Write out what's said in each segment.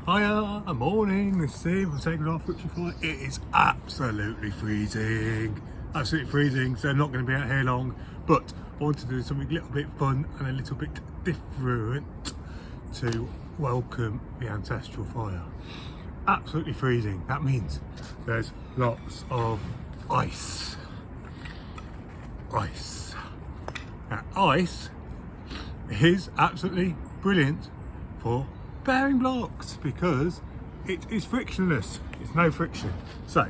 Hiya, morning, this is Steve from Second Half Victory Fire. It is absolutely freezing. Absolutely freezing, so I'm not going to be out here long. But I want to do something a little bit fun and a little bit different to welcome the ancestral fire. Absolutely freezing. That means there's lots of ice. Ice. Now, ice is absolutely brilliant for bearing blocks because it is frictionless. It's no friction. So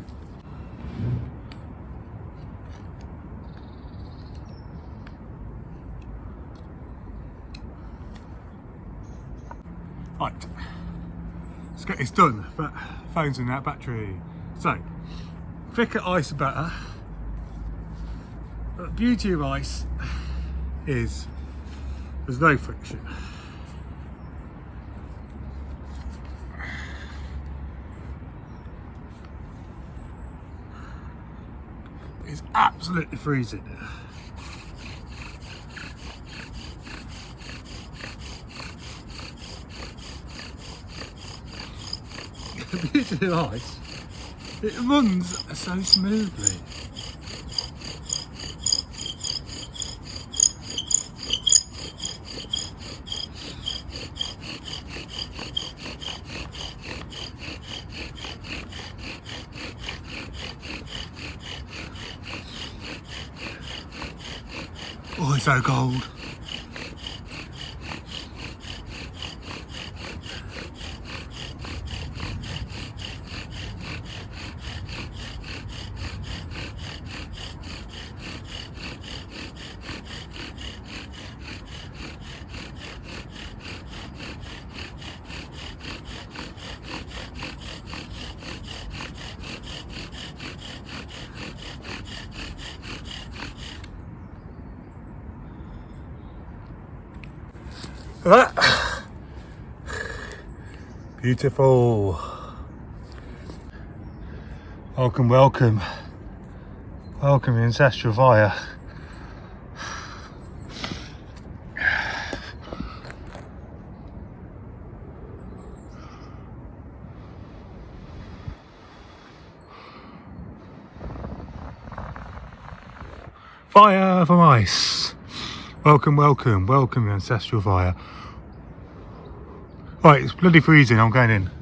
right, let's get this done. But phone's in that battery. So thicker ice are better. But the beauty of ice is there's no friction. It's absolutely freezing. The beauty of ice, it runs so smoothly. Oh, it's so cold. Beautiful. Welcome, welcome. Welcome to ancestral fire. Fire from ice. Welcome, welcome, welcome to ancestral fire. Right, it's bloody freezing, I'm going in.